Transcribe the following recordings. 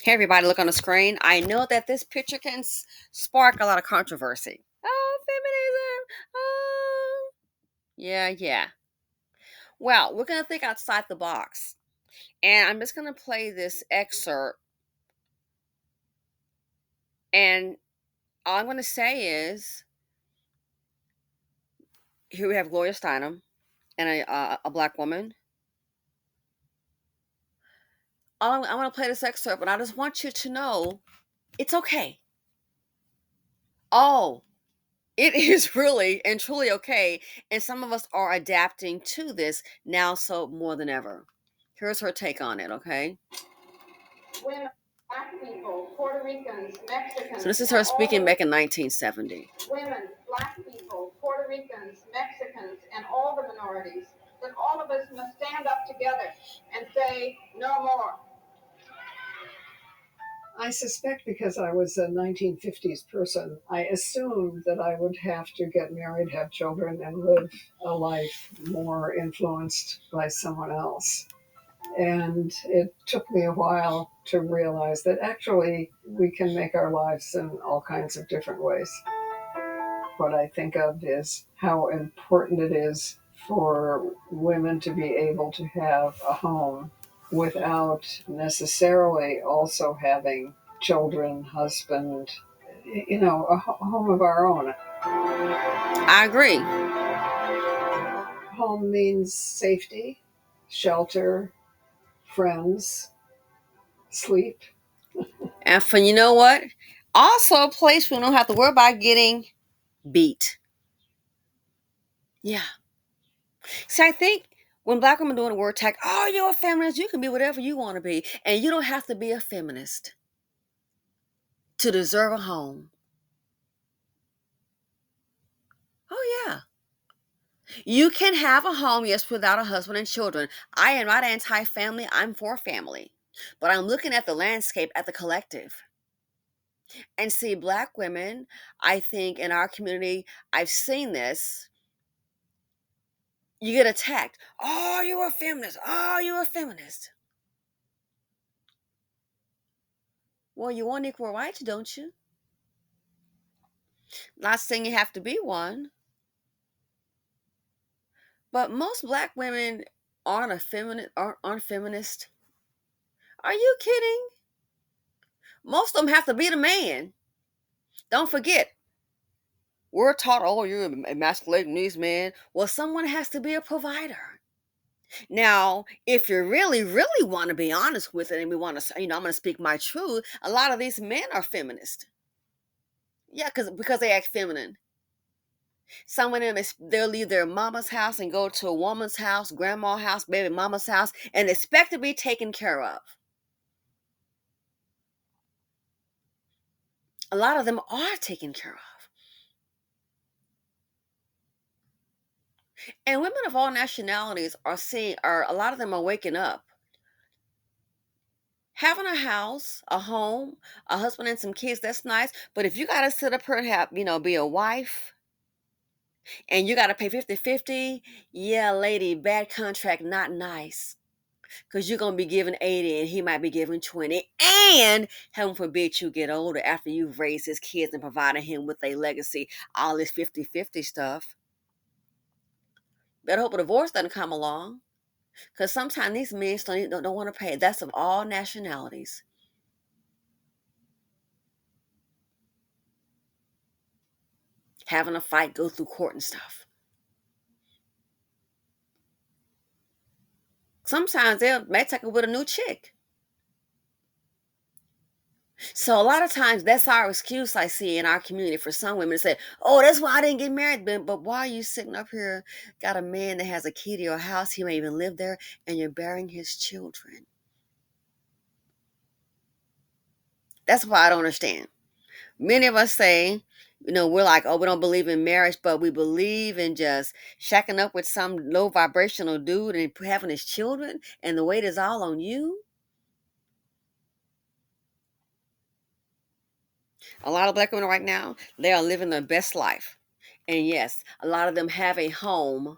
Hey, everybody, look on the screen. I know that this picture can spark a lot of controversy. Oh, feminism. Oh, yeah. Well, we're going to think outside the box. And I'm just going to play this excerpt. And all I'm going to say is here we have Gloria Steinmen and a black woman. I'm going to play this excerpt, but I just want you to know it's okay. Oh, it is really and truly okay. And some of us are adapting to this now so more than ever. Here's her take on it, okay? Women, black people, Puerto Ricans, Mexicans. So this is her speaking back in 1970. Women, black people, Puerto Ricans, Mexicans, and all the minorities, that all of us must stand up together and say no more. I suspect because I was a 1950s person, I assumed that I would have to get married, have children, and live a life more influenced by someone else. And it took me a while to realize that actually we can make our lives in all kinds of different ways. What I think of is how important it is for women to be able to have a home without necessarily also having children, husband, a home of our own. I agree. Home means safety, shelter, friends, sleep. And for you know what? Also a place we don't have to worry about getting beat. Yeah. See, I think when black women doing a word tag, oh, you're a feminist, you can be whatever you want to be. And you don't have to be a feminist to deserve a home. Oh, yeah. You can have a home, yes, without a husband and children. I am not anti-family. I'm for family. But I'm looking at the landscape, at the collective. And see, black women, I think in our community, I've seen this. You get attacked. Oh, you're a feminist. Oh, you're a feminist. Well, you want equal rights, don't you? Not saying you have to be one. But most black women aren't feminist. Are you kidding? Most of them have to be the man. Don't forget, we're taught, oh, you're emasculating these men. Well, someone has to be a provider. Now, if you really, really want to be honest with it and we want to, I'm going to speak my truth, a lot of these men are feminist. Yeah, because they act feminine. Some of them, they'll leave their mama's house and go to a woman's house, grandma's house, baby mama's house, and expect to be taken care of. A lot of them are taken care of. And women of all nationalities a lot of them are waking up. Having a house, a home, a husband and some kids, that's nice. But if you got to sit up here and have, be a wife and you got to pay 50-50, yeah, lady, bad contract, not nice. Because you're going to be giving 80 and he might be giving 20. And heaven forbid you get older after you've raised his kids and provided him with a legacy, all this 50-50 stuff. Better hope a divorce doesn't come along. Because sometimes these men don't want to pay. That's of all nationalities. Having a fight, go through court and stuff. Sometimes they may take it with a new chick. So a lot of times that's our excuse I see in our community for some women to say, oh, that's why I didn't get married. But why are you sitting up here, got a man that has a key to your house, he may even live there, and you're bearing his children? That's why I don't understand. Many of us say, we're like, oh, we don't believe in marriage, but we believe in just shacking up with some low vibrational dude and having his children, and the weight is all on you. A lot of black women right now, they are living their best life. And yes, a lot of them have a home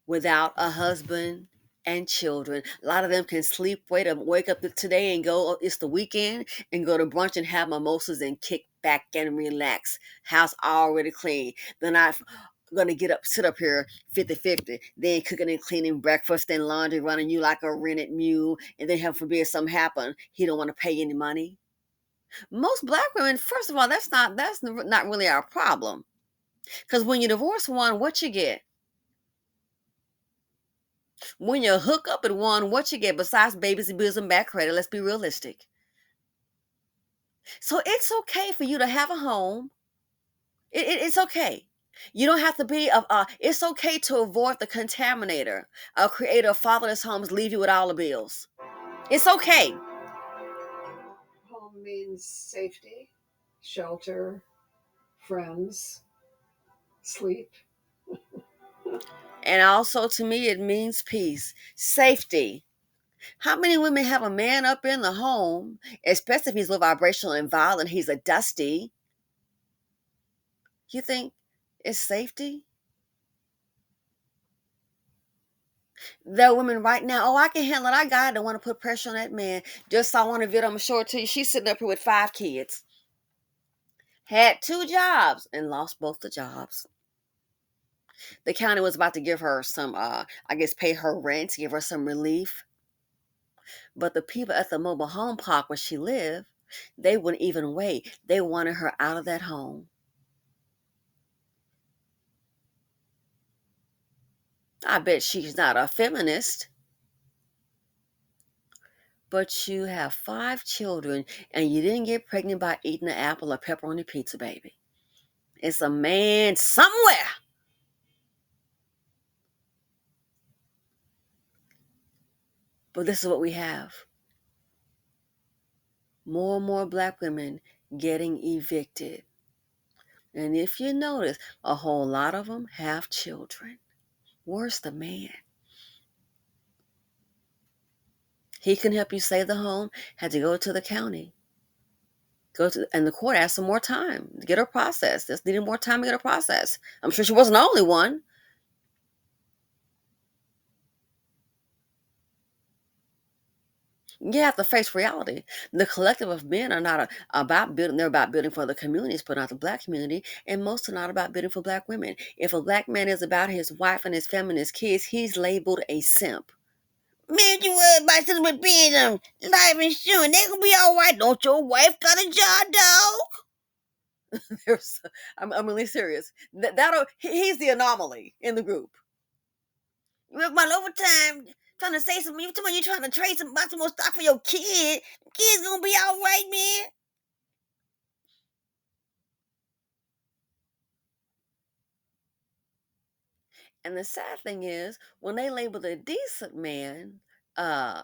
without a husband and children. A lot of them can sleep, wake up today and go, it's the weekend, and go to brunch and have mimosas and kick back and relax. House already clean. They're not gonna sit up here 50-50, then cooking and cleaning breakfast and laundry, running you like a rented mule, and then heaven forbid something happen, he don't want to pay any money. Most black women, first of all, that's not really our problem. Because when you divorce one, what you get? When you hook up at one, what you get besides babies and bills and back credit? Let's be realistic. So it's okay for you to have a home. It's okay. You don't have to be. It's okay to avoid the contaminator, a creator of fatherless homes, leave you with all the bills. It's okay. Home means safety, shelter, friends, sleep. And also, to me, it means peace, safety. How many women have a man up in the home, especially if he's low vibrational and violent, he's a dusty? You think it's safety? There are women right now, oh, I can handle it. I got it. Don't want to put pressure on that man. Just saw one of it. I'm sure to you. She's sitting up here with 5 kids. Had 2 jobs and lost both the jobs. The county was about to give her some, I guess, pay her rent, give her some relief. But the people at the mobile home park where she lived, they wouldn't even wait. They wanted her out of that home. I bet she's not a feminist. But you have 5 children and you didn't get pregnant by eating an apple or pepperoni pizza, baby. It's a man somewhere. But this is what we have. More and more black women getting evicted. And if you notice, a whole lot of them have children. Where's the man? He can help you save the home, had to go to the county. And the court asked for more time to get her processed. Just needed more time to get her processed. I'm sure she wasn't the only one. You have to face reality. The collective of men are not about building, they're about building for the communities, but not the black community. And most are not about building for black women. If a black man is about his wife and his family and his kids, he's labeled a simp. Man, you worry about something with being life insurance. They gonna be all right. Don't your wife got a job, dog? I'm really serious. He's the anomaly in the group. With my overtime, trying to say something. You trying to trade some about some more stock for your kid. Kid's gonna be all right, man. And the sad thing is, when they label a decent man uh,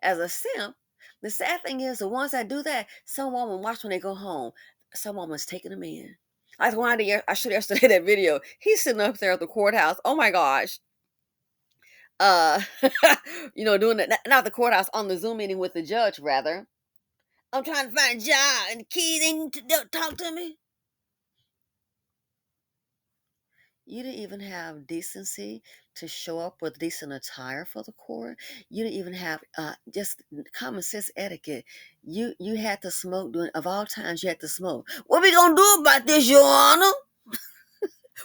as a simp, the sad thing is the ones that do that, some woman watch when they go home. Some woman's taking them in. Like the one I showed yesterday that video. He's sitting up there at the courthouse. Oh my gosh. Uh, doing it not the courthouse on the Zoom meeting with the judge, rather. I'm trying to find a job, and the kids ain't talk to me. You didn't even have decency to show up with decent attire for the court. You didn't even have just common sense etiquette. You had to smoke during of all times. You had to smoke. What we gonna do about this, Your Honor?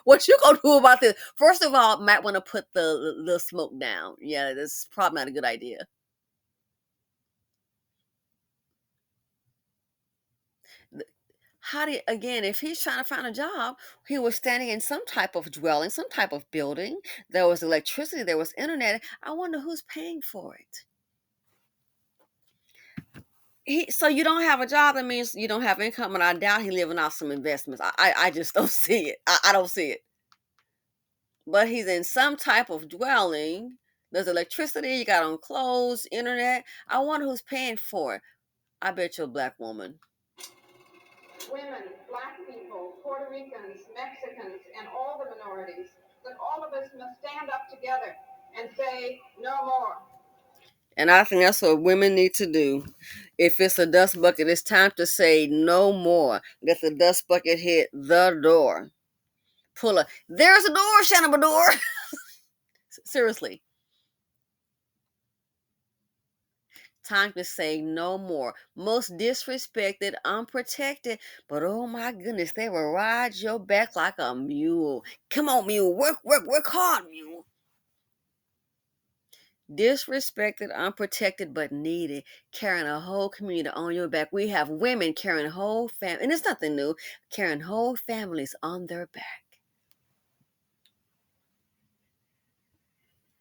What you gonna do about this? First of all, might want to put the smoke down. Yeah, that's probably not a good idea. How do you, again, if he's trying to find a job, he was standing in some type of dwelling, some type of building. There was electricity, there was internet. I wonder who's paying for it. So you don't have a job, that means you don't have income, and I doubt he living off some investments. I just don't see it. I don't see it. But he's in some type of dwelling. There's electricity, you got on clothes, internet. I wonder who's paying for it. I bet you're a black woman. Women, black people, Puerto Ricans, Mexicans, and all the minorities, that all of us must stand up together and say no more. And I think that's what women need to do. If it's a dust bucket, it's time to say no more. Let the dust bucket hit the door. There's a door, Shannon door. Seriously. Time to say no more. Most disrespected, unprotected, but oh my goodness, they will ride your back like a mule. Come on, mule. Work, work, work hard, mule. Disrespected, unprotected, but needed, carrying a whole community on your back. We have women carrying whole families, and it's nothing new, carrying whole families on their back.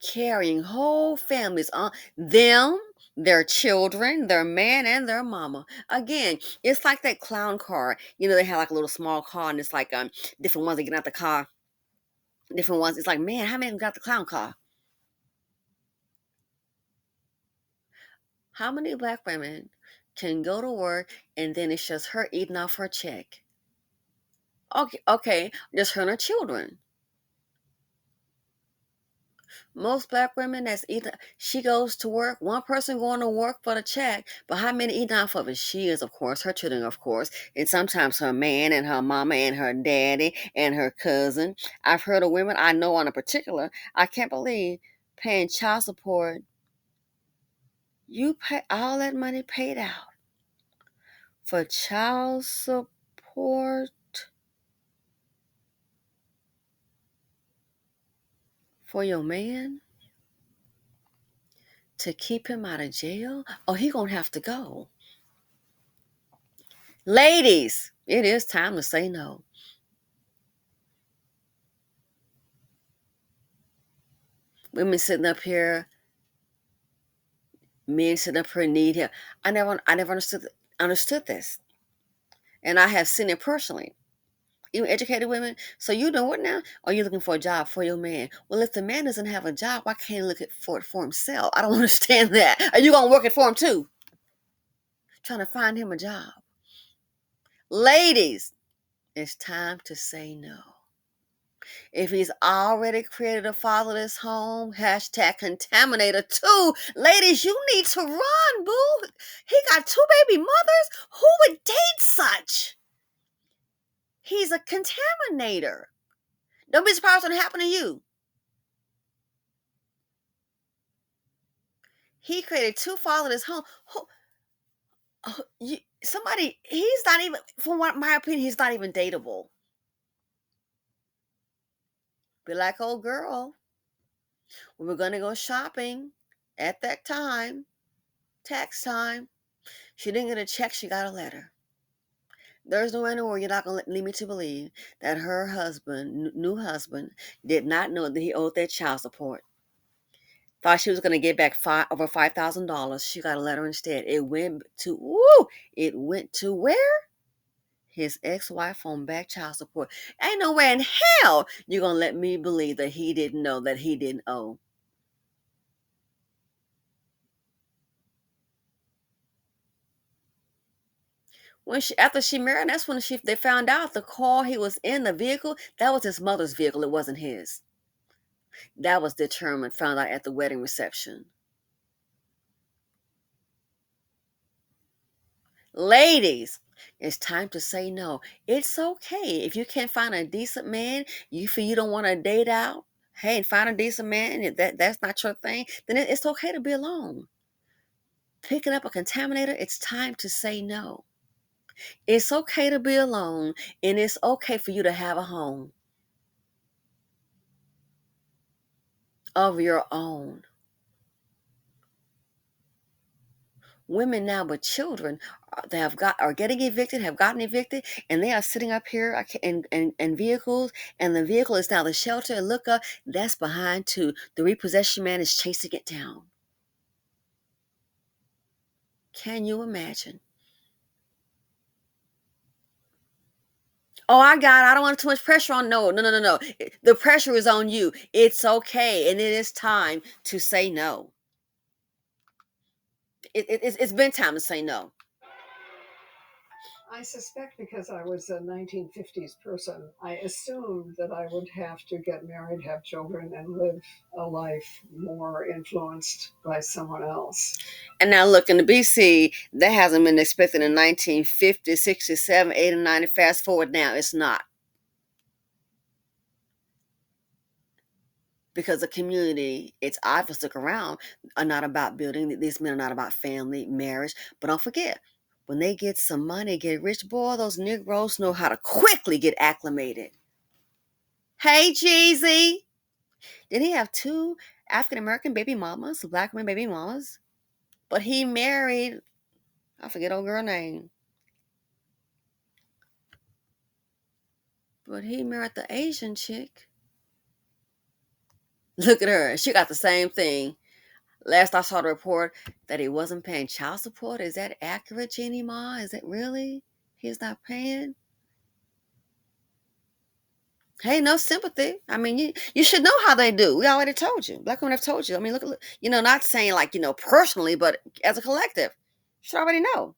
Carrying whole families on them, their children, their man, and their mama. Again, it's like that clown car. You know, they have like a little small car, and it's like different ones that get out the car. Different ones. It's like, man, how many of them got the clown car? How many black women can go to work and then it's just her eating off her check? Okay, just her and her children. Most black women that's either she goes to work, one person going to work for the check, but how many eating off of it? She is, of course, her children, of course, and sometimes her man and her mama and her daddy and her cousin. I've heard of women I know on a particular, I can't believe paying child support. You pay all that money paid out for child support for your man to keep him out of jail? Oh, he gonna have to go. Ladies, it is time to say no. Women sitting up here, men sitting up here need help. I never understood this, and I have seen it personally. Even educated women. So you know what now? Are you looking for a job for your man? Well, if the man doesn't have a job, why can't he look for it for himself? I don't understand that. Are you gonna work it for him too? Trying to find him a job. Ladies, it's time to say no. If he's already created a fatherless home, hashtag contaminator too. Ladies, you need to run, boo. He got 2 baby mothers. Who would date such? He's a contaminator. Don't be surprised when it happened to you. He created 2 fatherless homes. Somebody, he's not even, from what my opinion, he's not even dateable. Be like, old girl, we were going to go shopping at that time, tax time. She didn't get a check, she got a letter. There's no way you're not going to lead me to believe that her husband, new husband, did not know that he owed that child support. Thought she was going to get back over $5,000. She got a letter instead. It went to where? His ex-wife on back child support. Ain't no way in hell you're going to let me believe that he didn't know that he didn't owe. After she married, that's when they found out the car he was in, the vehicle, that was his mother's vehicle. It wasn't his. That was found out at the wedding reception. Ladies, it's time to say no. It's okay. If you can't find a decent man, you feel you don't want to date out, hey, and find a decent man, that's not your thing, then it's okay to be alone. Picking up a contaminator, it's time to say no. It's okay to be alone, and it's okay for you to have a home of your own. Women now with children that are getting evicted, have gotten evicted, and they are sitting up here in vehicles, and the vehicle is now the shelter. And look up, that's behind too. The repossession man is chasing it down. Can you imagine? Oh, I don't want too much pressure on. No. The pressure is on you. It's okay, and it is time to say no. It's been time to say no. I suspect because I was a 1950s person, I assumed that I would have to get married, have children, and live a life more influenced by someone else. And now look, in the BC, that hasn't been expected in 1950, 67, 80, 90. Fast forward now, it's not. because the community, its obvious look around, are not about building. These men are not about family, marriage. But don't forget, when they get some money, get rich, boy, those Negroes know how to quickly get acclimated. Hey, Jeezy. Did he have two African American baby mamas, black women baby mamas? But he married, I forget old girl name. But he married the Asian chick. Look at her. She got the same thing. Last I saw the report that he wasn't paying child support. Is that accurate, Jeannie Ma? Is it really? He's not paying? Hey, no sympathy. I mean, you should know how they do. We already told you. Black women have told you. I mean, look, not saying like, personally, but as a collective. You should already know.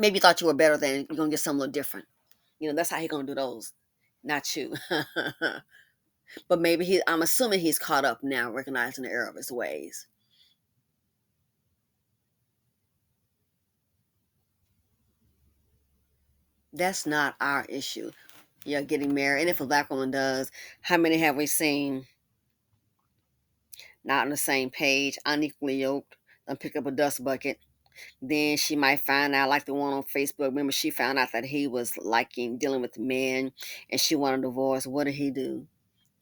Maybe you thought you were better than you're going to get something a little different. That's how he's going to do those. Not you. But maybe I'm assuming he's caught up now, recognizing the error of his ways. That's not our issue. You're getting married. And if a black woman does, how many have we seen not on the same page, unequally yoked, and pick up a dust bucket? Then she might find out, like the one on Facebook. Remember, she found out that he was dealing with men and she wanted a divorce. What did he do?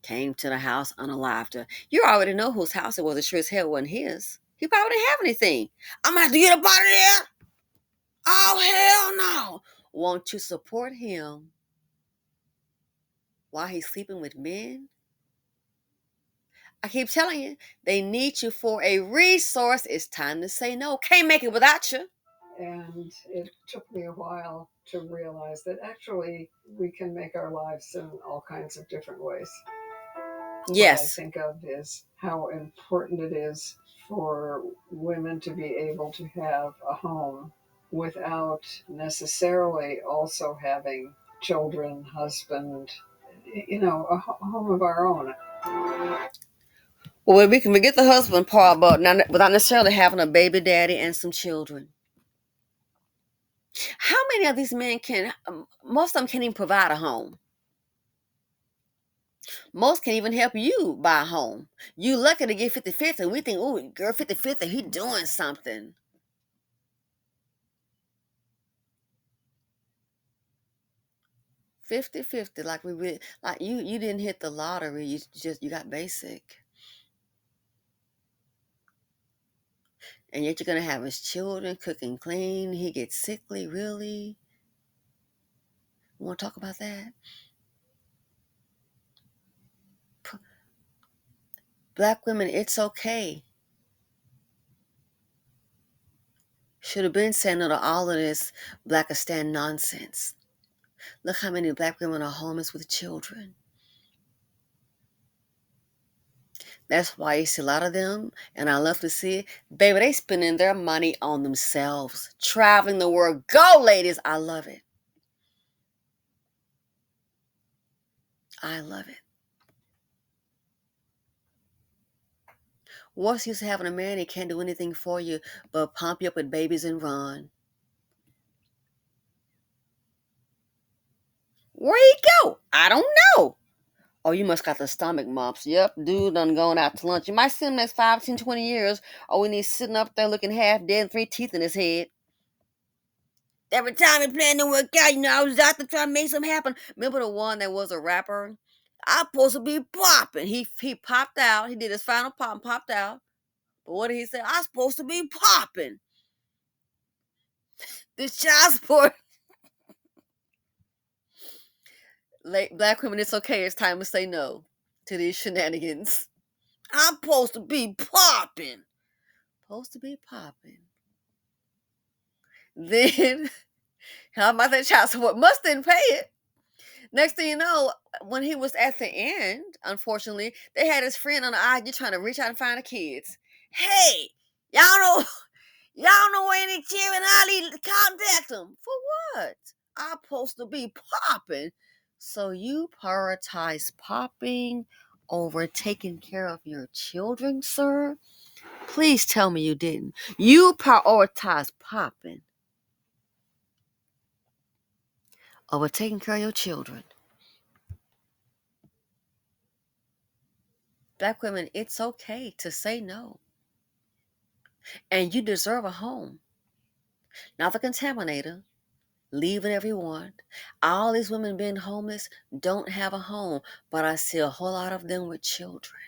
Came to the house, unalived her. You already know whose house it was. It sure as hell wasn't his. He probably didn't have anything. I'm going to have to get up out of there. Oh, hell no. Won't you support him while he's sleeping with men? I keep telling you, they need you for a resource. It's time to say no. Can't make it without you. And it took me a while to realize that actually we can make our lives in all kinds of different ways. Yes. What I think of is how important it is for women to be able to have a home without necessarily also having children, husband, a home of our own. Well, we can forget the husband part, but without necessarily having a baby daddy and some children. How many of these men most of them can't even provide a home. Most can't even help you buy a home. You lucky to get 50-50, and we think, oh, girl, 50-50, he doing something. 50-50, like you didn't hit the lottery, you got basic. And yet you're gonna have his children cooking clean. He gets sickly, really. You wanna talk about that? Black women, it's okay. Should have been saying no to all of this Blackistan nonsense. Look how many black women are homeless with children. That's why you see a lot of them, and I love to see it. Baby, they spending their money on themselves, traveling the world. Go, ladies. I love it. I love it. What's use having a man? He can't do anything for you but pump you up with babies and run. Where he go? I don't know. Oh, you must got the stomach mumps. Yep, dude done going out to lunch. You might see him next 5, 10, 20 years. Oh, when he's sitting up there looking half dead and 3 teeth in his head. Every time he planned to work out, I was out there trying to make something happen. Remember the one that was a rapper? I'm supposed to be popping. He popped out. He did his final pop and popped out. But what did he say? I'm supposed to be popping. This child support. Black women, it's okay. It's time to say no to these shenanigans. I'm supposed to be popping. Supposed to be popping. Then, how about that child support? Must didn't pay it. Next thing you know, when he was at the end, unfortunately, they had his friend on the IG trying to reach out and find the kids. Hey, y'all know any Kevin Ali? Contact them. For what? I'm supposed to be popping. So you prioritize popping over taking care of your children, sir? Please tell me you didn't. You prioritize popping over taking care of your children. Black women, it's okay to say no. And you deserve a home. Not the contaminator. Leave whenever you want. All these women being homeless don't have a home, but I see a whole lot of them with children.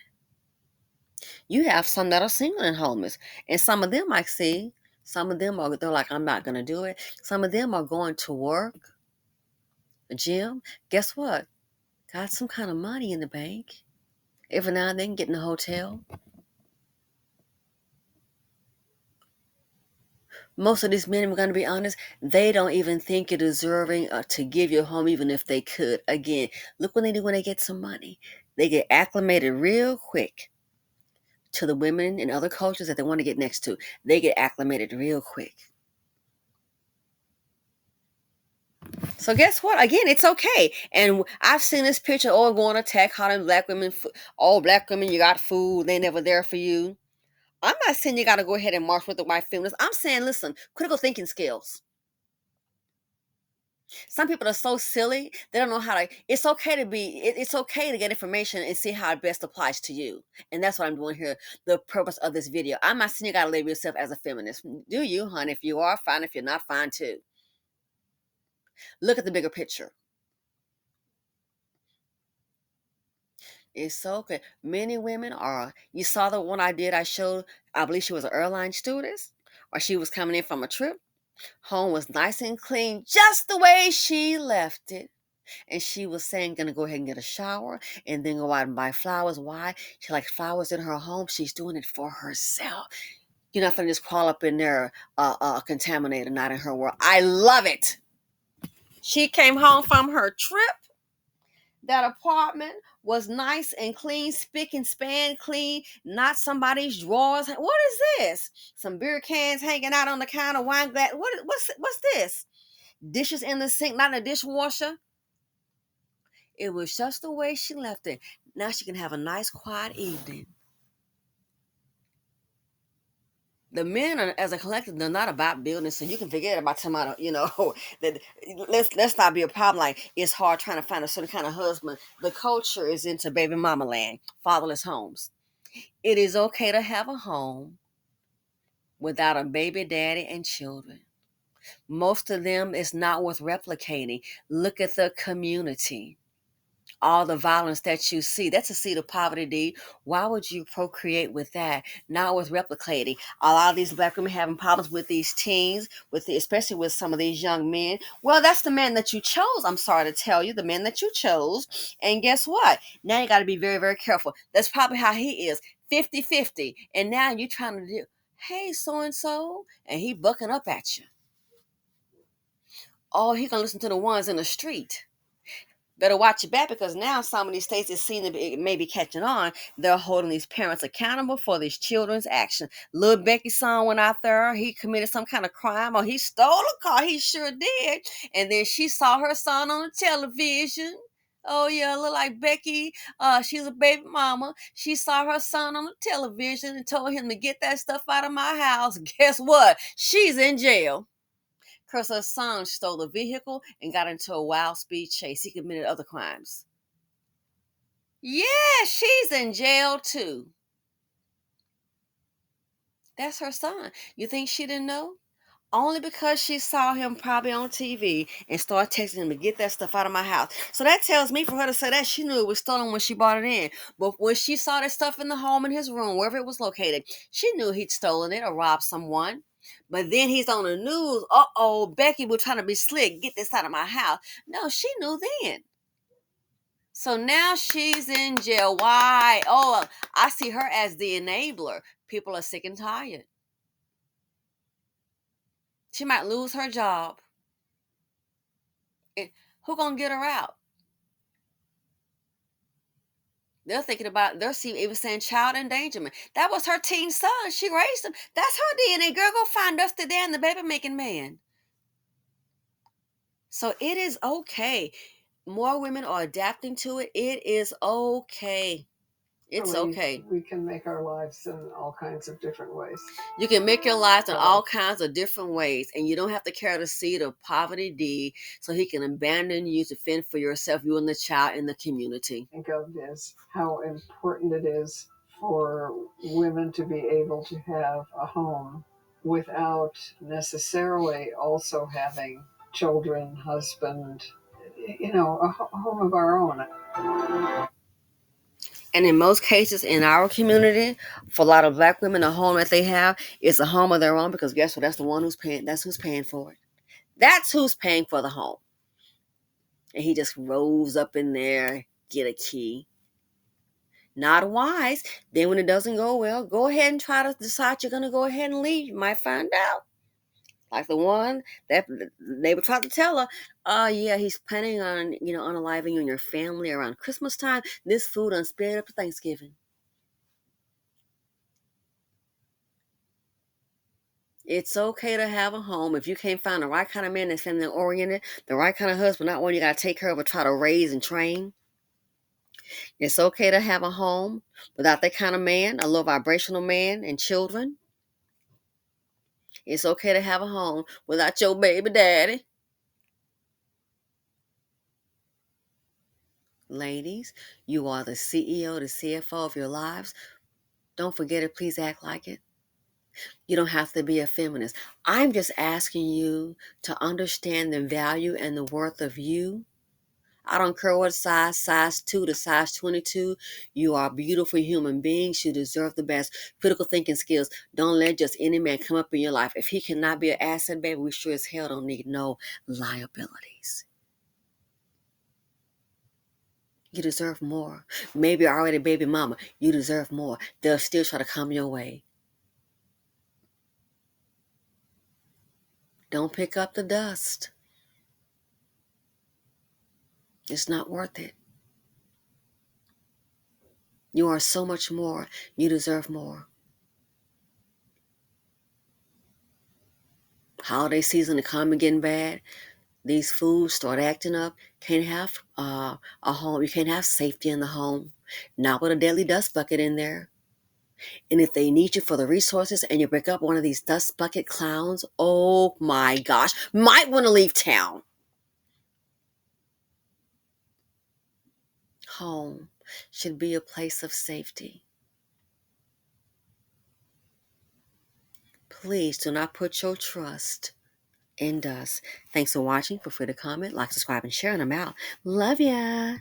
You have some that are single and homeless, and some of them I see, some of them are they're like, I'm not gonna do it. Some of them are going to work, a gym. Guess what? Got some kind of money in the bank. Every now and then get in a hotel. Most of these men, I'm going to be honest, they don't even think you're deserving to give you a home, even if they could. Again, look what they do when they get some money. They get acclimated real quick to the women in other cultures that they want to get next to. They get acclimated real quick. So guess what? Again, it's okay. And I've seen this picture, oh, going to attack how them black women, all black women, you got food, they never there for you. I'm not saying you got to go ahead and march with the white feminists. I'm saying, listen, critical thinking skills. Some people are so silly, they don't know how to. It's okay to be, it's okay to get information and see how it best applies to you. And that's what I'm doing here. The purpose of this video. I'm not saying you got to label yourself as a feminist. Do you, hon? If you are, fine. If you're not, fine too. Look at the bigger picture. It's so okay. Many women are. You saw the one I showed, I believe she was an airline stewardess, or she was coming in from a trip. Home was nice and clean, just the way she left it. And she was saying, gonna go ahead and get a shower and then go out and buy flowers. Why? She likes flowers in her home. She's doing it for herself. You're not gonna just crawl up in there, contaminated, not in her world. I love it. She came home from her trip. That apartment was nice and clean, spick and span clean, not somebody's drawers. What is this? Some beer cans hanging out on the counter, wine glass. What's this? Dishes in the sink, not in the dishwasher. It was just the way she left it. Now she can have a nice, quiet evening. The men are, as a collective, they're not about building, so you can forget about tomato. That let's not be a problem. Like it's hard trying to find a certain kind of husband. The culture is into baby mama land, fatherless homes. It is okay to have a home without a baby daddy and children. Most of them is not worth replicating. Look at the community. All the violence that you see, that's a seed of poverty, D. Why would you procreate with that? Not with replicating. A lot of these black women having problems with these teens, especially with some of these young men. Well, that's the man that you chose. I'm sorry to tell you, the man that you chose. And guess what? Now you got to be very, very careful. That's probably how he is, 50-50. And now you're trying to do, hey, so-and-so, and he bucking up at you. Oh, he gonna listen to the ones in the street. Better watch your back, because now some of these states, it seems to be, it may be catching on. They're holding these parents accountable for these children's action. Little Becky's son went out there. He committed some kind of crime, or he stole a car. He sure did. And then she saw her son on the television. Oh yeah, look like Becky. She's a baby mama. She saw her son on the television and told him to get that stuff out of my house. Guess what? She's in jail. Because her son stole a vehicle and got into a wild speed chase. He committed other crimes. Yeah, she's in jail too. That's her son. You think she didn't know? Only because she saw him probably on TV and started texting him to get that stuff out of my house. So that tells me, for her to say that, she knew it was stolen when she brought it in. But when she saw that stuff in the home, in his room, wherever it was located, she knew he'd stolen it or robbed someone. But then he's on the news. Uh-oh, Becky was trying to be slick. Get this out of my house. No, she knew then. So now she's in jail. Why? Oh, I see her as the enabler. People are sick and tired. She might lose her job. Who gonna get her out? They're thinking about, even saying child endangerment. That was her teen son. She raised him. That's her DNA. Girl, go find Dusty Dan, the baby making man. So it is okay. More women are adapting to it. It is okay. It's okay. We can make our lives in all kinds of different ways. You can make your lives in all kinds of different ways, and you don't have to carry the seed of poverty D so he can abandon you to fend for yourself, you and the child in the community. Think of is how important it is for women to be able to have a home without necessarily also having children, husband, a home of our own. And in most cases in our community, for a lot of black women, the home that they have is a home of their own, because guess what? That's the one who's paying. That's who's paying for it. That's who's paying for the home. And he just rolls up in there, get a key. Not wise. Then when it doesn't go well, go ahead and try to decide you're going to go ahead and leave. You might find out. Like the one that they would try to tell her, yeah, he's planning on, unaliving you and your family around Christmas time. This food unspared up to Thanksgiving. It's okay to have a home. If you can't find the right kind of man that's family oriented, the right kind of husband, not one you got to take care of or try to raise and train. It's okay to have a home without that kind of man, a low vibrational man and children. It's okay to have a home without your baby daddy. Ladies, you are the CEO, the CFO of your lives. Don't forget it. Please act like it. You don't have to be a feminist. I'm just asking you to understand the value and the worth of you. I don't care what size 2 to size 22. You are beautiful human beings. You deserve the best. Critical thinking skills. Don't let just any man come up in your life. If he cannot be an asset, baby, we sure as hell don't need no liabilities. You deserve more. Maybe you're already a baby mama. You deserve more. They'll still try to come your way. Don't pick up the dust. It's not worth it. You are so much more. You deserve more. Holiday season to come and getting bad. These foods start acting up. Can't have a home. You can't have safety in the home. Not with a deadly dust bucket in there. And if they need you for the resources and you break up one of these dust bucket clowns, oh my gosh, might want to leave town. Home should be a place of safety. Please do not put your trust in dust. Thanks for watching. Feel free to comment, like, subscribe, and share, and I'm out. Love ya.